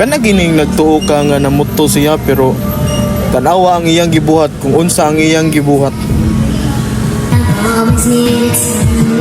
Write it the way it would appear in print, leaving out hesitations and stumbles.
kana gining nagtuo ka nga namuto siya pero tanawa ang iyang gibuhat kung unsa ang iyang gibuhat. I've always needed someone